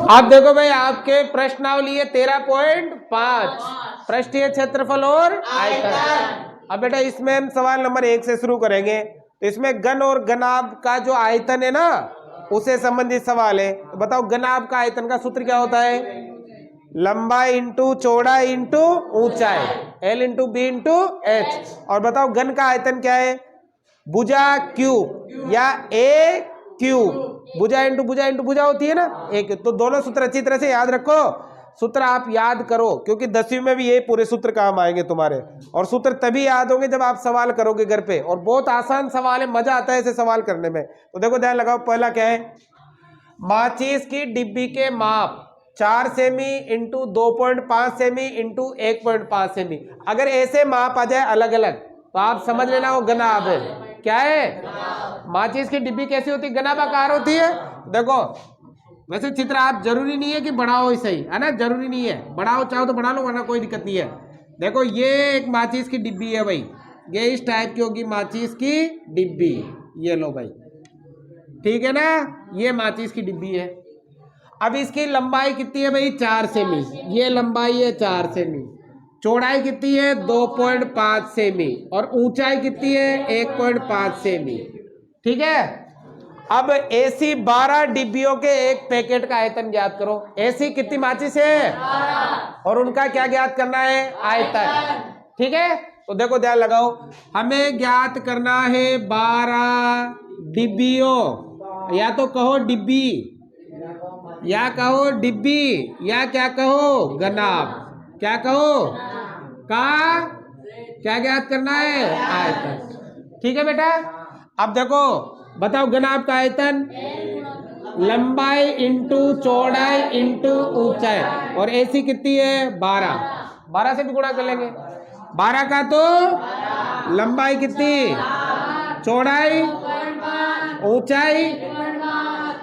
आप देखो भाई, आपके प्रश्नावली है 13.5, पृष्ठीय क्षेत्रफल और आयतन। अब बेटा इसमें हम सवाल नंबर 1 से शुरू करेंगे। तो इसमें घन और घनाभ का जो आयतन है ना, उससे संबंधित सवाल है। तो बताओ घनाभ का आयतन का सूत्र क्या होता है? लंबाई इंटू चौड़ाई इंटू ऊंचाई, L into B into H. और बताओ घन का आयतन क्या है? भुजा क्यूब या ए क्यूब। भुजा इंटू भुजा होती है ना, एक। तो दोनों सूत्र अच्छी तरह से याद रखो। सूत्र आप याद करो, क्योंकि 10वीं में भी ये पूरे सूत्र काम आएंगे तुम्हारे। और सूत्र तभी याद होंगे जब आप सवाल करोगे घर पे। और बहुत आसान सवाल है, मजा आता है ऐसे सवाल करने में। तो देखो ध्यान लगाओ, पहला क्या है? माचिस की डिब्बी के माप 4 semi into 2.5 semi into 1.5 semi. अगर ऐसे माप आ जाए अलग अलग, तो आप समझ लेना वो घनाभ है। क्या है? माचिस की डिब्बी कैसी होती है? घनाभाकार होती है। देखो वैसे चित्र आप जरूरी नहीं है कि बढ़ाओ ही सही, है ना, जरूरी नहीं है। बढ़ाओ चाहो तो बढ़ा लो, वरना कोई दिक्कत नहीं है। देखो ये एक माचिस की डिब्बी है भाई, ये इस टाइप की होगी माचिस की डिब्बी। ये लो भाई, ठीक है ना, ये माचिस की डिब्बी है। अब इसकी लंबाई कितनी है भाई? 4 सेमी। ये लंबाई है 4 सेमी। चौड़ाई कितनी है? 2.5 सेमी। और ऊंचाई कितनी है? 1.5 सेमी। ठीक है। अब ऐसी 12 डिब्बियों के एक पैकेट का आयतन ज्ञात करो। ऐसी कितनी माचिस है? और उनका क्या ज्ञात करना है? आयतन। ठीक है। तो देखो ध्यान लगाओ, हमें ज्ञात करना है 12 डिब्बियों, या तो कहो डिब्बी, या कहो डिब्बी, या क्या कहो? घनाभ। क्या कहो? का क्या ज्ञात करना है? आयतन। ठीक है बेटा। अब देखो बताओ, घनाभ का आयतन लंबाई इंटू चौड़ाई इंटू ऊंचाई। और ऐसी कितनी है? 12 से भी गुणा कर लेंगे। 12 का तो लंबाई कितनी, चौड़ाई, ऊंचाई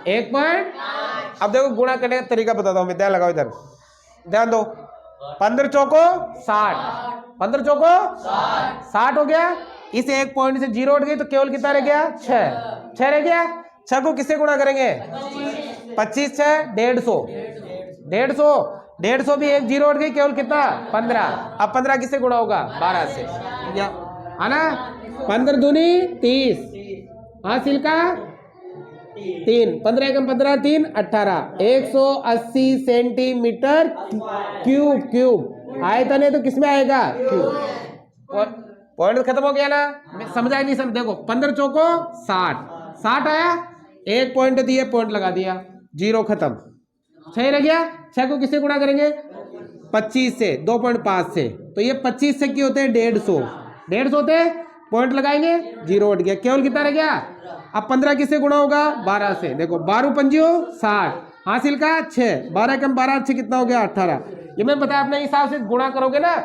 1 अब देखो गुणा करने का तरीका बताता हूं मैं, ध्यान लगाओ इधर, ध्यान दो। 15 चौको 60, 15 चौको 60 हो गया। इस एक पॉइंट से 0 हट गई तो केवल कितना रह गया? 6 रह गया। 6 को किससे गुणा करेंगे? 25 6 150, 150 भी एक 0 हट गई, केवल कितना? 15। अब 15 किससे गुणा होगा? 12 से, है ना। 15 दूनी 30, हासिल का 3, 15 एकम 15 3 18, 180 सेंटीमीटर क्यूब। आयतन है तो किसमें आएगा? क्यूब। पॉइंट खत्म हो गया ना, समझा नहीं? समझ देखो, 15 चौको 60 आया, एक पॉइंट दिए, पॉइंट लगा दिया, 0 खत्म। 6 रह गया। 6 को किससे गुणा करेंगे? 25 से, 2.5 से। तो ये 25 से क्या होते हैं? 150 होते हैं, पॉइंट लगाएंगे, 0 हट गया, केवल कितना रह गया? अब 15 किससे गुणा होगा? 12 से। देखो 12 पंजियो 60, हासिल का 6, 12 कम 12 से कितना हो गया? 18। ये मैं बताया, अपने हिसाब से गुणा करोगे ना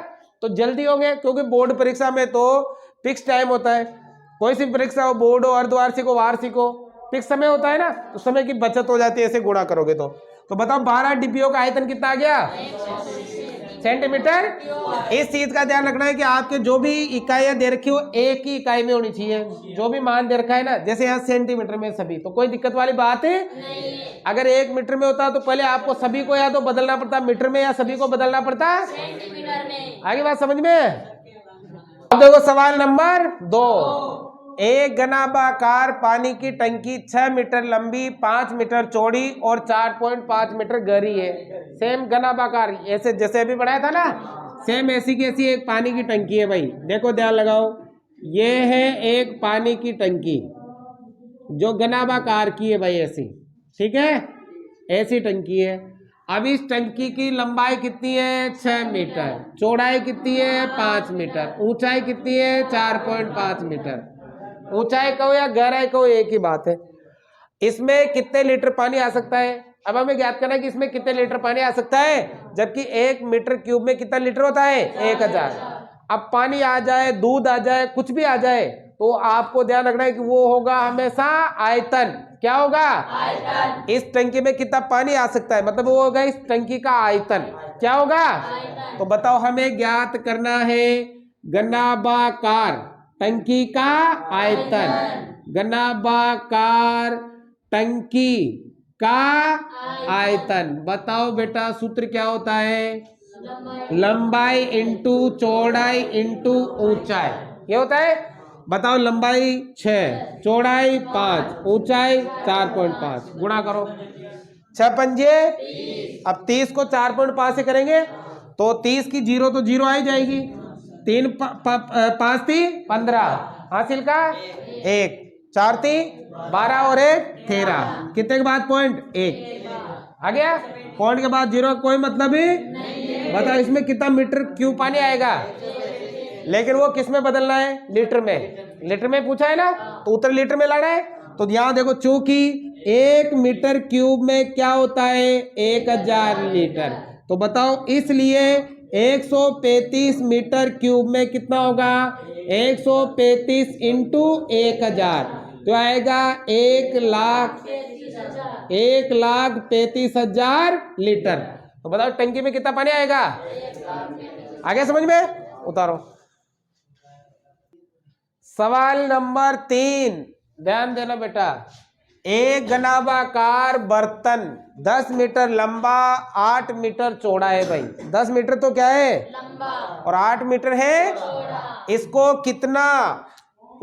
तो जल्दी होंगे, क्योंकि बोर्ड परीक्षा में तो फिक्स टाइम होता है। कोई सी परीक्षा हो, बोर्ड हो, अर्धवार्षिक हो, वार्षिक हो, फिक्स समय होता है ना, तो समय की बचत हो जाती है ऐसे गुणा करोगे तो बताओ 12 डिब्बियों का आयतन कितना आ गया? सेंटीमीटर। इस चीज का ध्यान रखना है कि आपके जो भी इकाइयां दे रखी हो एक ही इकाई में होनी चाहिए। जो भी मान दे रखा है ना, जैसे यहाँ सेंटीमीटर में सभी, तो कोई दिक्कत वाली बात है नहीं। अगर 1 मीटर में होता तो पहले आपको सभी को या तो बदलना पड़ता मीटर में, या सभी को बदलना पड़ता सेंटीमीटर में। आगे बात समझ में? अब देखो सवाल नंबर 2। एक घनाभाकार पानी की टंकी 6 मीटर लंबी, 5 मीटर चौड़ी और 4.5 मीटर गहरी है। सेम घनाभाकार, ऐसे जैसे अभी बढ़ाया था ना, सेम ऐसी की ऐसी एक पानी की टंकी है भाई। देखो ध्यान लगाओ, ये है एक पानी की टंकी जो घनाभाकार की है भाई, ऐसी। ठीक है, ऐसी टंकी है। अब इस टंकी की लंबाई कितनी है? 6 मीटर। चौड़ाई कितनी है? 5 मीटर। ऊंचाई कितनी है? 4.5 मीटर। ऊंचाई कहो या गहराई कहो, एक ही बात है। इसमें कितने लीटर पानी आ सकता है? अब हमें ज्ञात करना है कि इसमें कितने लीटर पानी आ सकता है, जबकि 1 मीटर क्यूब में कितना लीटर होता है? 1000। अब पानी आ जाए, दूध आ जाए, कुछ भी आ जाए, तो आपको ध्यान रखना है कि वो होगा हमेशा आयतन। क्या होगा? आयतन। इस टंकी में कितना पानी आ सकता है, मतलब वो होगा इस टंकी का आयतन। क्या होगा? आयतन। तो बताओ, हमें ज्ञात करना है घनाभाकार टंकी का आयतन। घनाभाकार टंकी का आयतन। बताओ बेटा सूत्र क्या होता है? लंबाई इंटू चौड़ाई इंटू ऊंचाई। ये होता है। बताओ लंबाई 6, चौड़ाई 5, ऊंचाई 4.5, गुणा करो। 6 पंजे, अब 30 को 4.5 से करेंगे तो 30 की 0 तो 0 आ ही जाएगी। 3 5 थी 15, हासिल का 1, 4 थी 12 और 1 13, कितने के बाद पॉइंट 1 आ गया। पॉइंट के बाद 0 कोई मतलब ही नहीं। बताओ इसमें कितना मीटर क्यूब पानी आएगा, लेकिन वो किस में बदलना है? लीटर में। लीटर में पूछा है ना, तो उत्तर लीटर में लाना है। तो यहां देखो, चूंकि 1 मीटर क्यूब में क्या होता है? 1000 लीटर। तो बताओ इसलिए 135 मीटर क्यूब में कितना होगा? 135 इंटू 1000, तो आएगा 1,35,000 लीटर। तो बताओ टंकी में कितना पानी आएगा? आगे समझ में? उतारो। सवाल नंबर 3, ध्यान देना बेटा। एक घनाभाकार बर्तन 10 मीटर लंबा 8 मीटर चौड़ा है। भाई 10 मीटर तो क्या है? लंबा, और 8 मीटर है चौड़ा। इसको कितना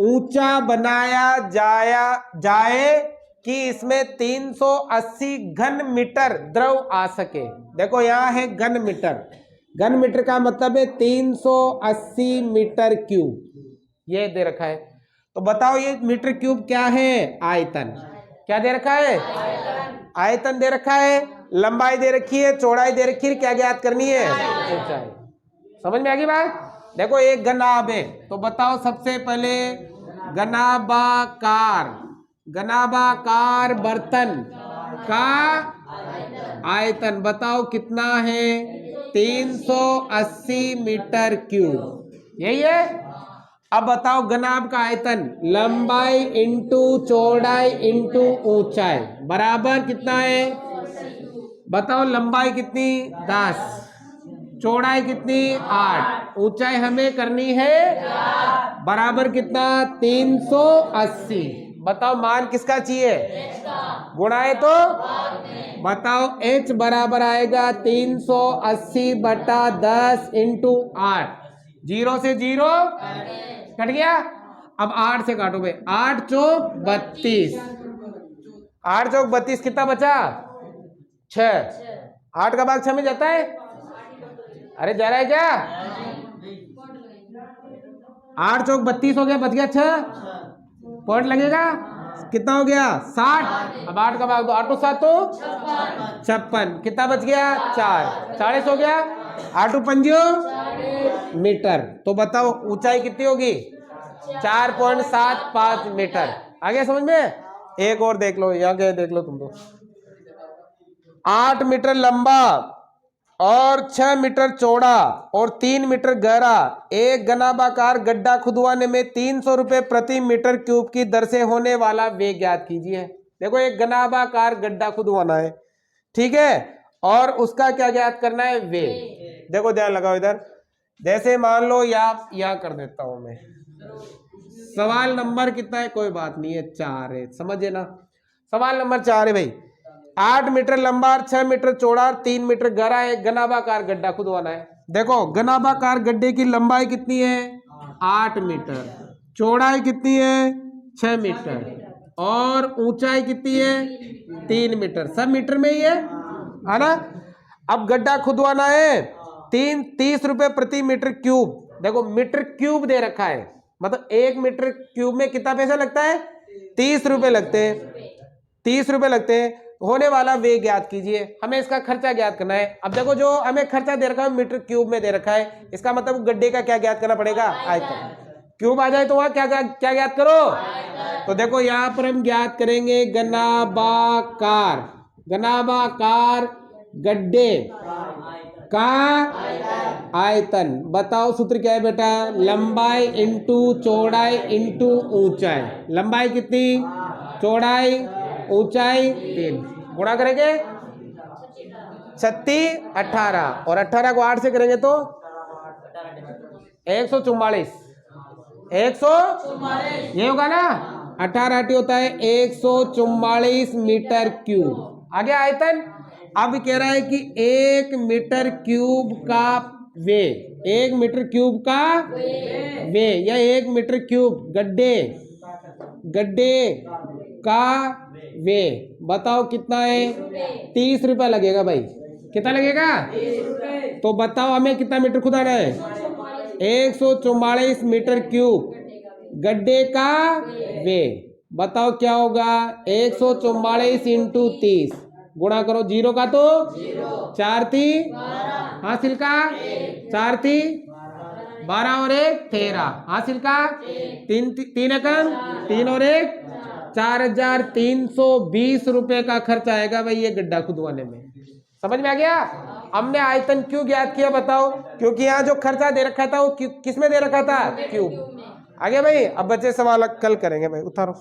ऊंचा बनाया जाए कि इसमें 380 घन मीटर द्रव आ सके? देखो यहाँ है घन मीटर। घन मीटर का मतलब है 380 मीटर क्यूब, ये दे रखा है। तो बताओ ये मीटर क्यूब क्या है? आयतन। क्या दे रखा है? आयतन दे रखा है। लंबाई दे रखी है, चौड़ाई दे रखी है, क्या ज्ञात करनी है? ऊंचाई। समझ में आ गई बात? देखो एक घनाभ है, तो बताओ सबसे पहले घनाभाकार बर्तन का आयतन बताओ कितना है? 380 मीटर क्यूब, यही है। अब बताओ घनाभ का आयतन, लंबाई इंटू चौड़ाई इंटू ऊंचाई बराबर कितना है? बताओ लंबाई कितनी? 10, चौड़ाई कितनी? 8, ऊंचाई हमें करनी है बराबर कितना? 380। बताओ मान किसका चाहिए? गुणाए तो बताओ h बराबर आएगा 380 बटा 10 इंटू 8। 0 से 0 कट गया। अब 8 से काटो भाई। 8 चौक 32, 8 चौक 32, कितना बचा? 6। 8 का भाग 6 में जाता है? अरे जा रहा है क्या? 8 चौक 32 हो गया, बच गया 6 पॉइंट लगेगा। कितना हो गया? 60। अब 8 का भाग दो, 8 7 तो 56, कितना बच गया? 4, 40 हो गया। 8 पंजो मीटर। तो बताओ ऊंचाई कितनी होगी? 4.75 मीटर। आगे समझ में? एक और देख लो, यहाँ के देख लो तुम तो। 8 मीटर लंबा और 6 मीटर चौड़ा और 3 मीटर गहरा एक घनाभाकार गड्ढा खुदवाने में 300 रुपए प्रति मीटर क्यूब की दर से होने वाला व्यय ज्ञात कीजिए। देखो एक घनाभाकार गड्ढा खुदवाना है, ठीक है, और उसका क्या ज्ञात करना है? व्यय। देखो ध्यान लगाओ इधर, जैसे मान लो यहाँ कर देता हूं मैं। सवाल नंबर कितना है? कोई बात नहीं है, 4 है, समझे ना। सवाल नंबर 4 है भाई। 8 मीटर लंबा, 6 मीटर चौड़ा, 3 मीटर गहरा एक घनाभाकार गड्ढा खुदवाना है। देखो घनाभाकार गड्ढे की लंबाई कितनी है? 8 मीटर, चौड़ाई कितनी है? 6 मीटर, और ऊंचाई कितनी है? 3 मीटर। सब मीटर में ही है ना। अब गड्ढा खुदवाना है 30 रुपए प्रति मीटर क्यूब। देखो मीटर क्यूब दे रखा है, मतलब 1 मीटर क्यूब में कितना पैसा लगता है? 30 रुपए लगते हैं। 30 रुपए लगते हैं। होने वाला व्यय ज्ञात कीजिए। हमें इसका खर्चा ज्ञात करना है। अब देखो जो हमें खर्चा दे रखा है मीटर क्यूब में दे रखा है, इसका मतलब गड्ढे का क्या ज्ञात करना पड़ेगा? आयतन। क्यूब आ जाए तो वहां क्या क्या ज्ञात करो? तो देखो यहां पर हम ज्ञात करेंगे घनाभाकार गड्ढे का आयतन। बताओ सूत्र क्या है बेटा? लंबाई इंटू चौड़ाई इंटू ऊंचाई। लंबाई कितनी? चौड़ाई ऊंचाई 3, गुणा करेंगे 36 18, और 18 को 8 से करेंगे तो 144। 144 ये होगा ना। 18 8 होता है 144 मीटर क्यूब। आ गया आयतन। अब कह रहा है कि 1 मीटर क्यूब का वे, 1 मीटर क्यूब का वे या 1 मीटर क्यूब गड्ढे का वे बताओ कितना है? 30 रुपया लगेगा भाई। कितना लगेगा? तो बताओ हमें कितना मीटर खुदाना है? 144 मीटर क्यूब गड्ढे का वे। बताओ क्या होगा? 144 इंटू 30 गुणा करो, 0 का तो 4 थी, हासिल का 4 थी, 12 और 1 13, हासिल का 3 एकम 3 और 1 4,320 रुपए का खर्च आएगा भाई ये गड्ढा खुदवाने में। समझ में आ गया? हमने आयतन क्यों ज्ञात किया बताओ? क्योंकि यहाँ जो खर्चा दे रखा था वो किस में दे रखा था? क्यूब। आगे भाई अब बचे सवाल कल करेंगे भाई, उतारो।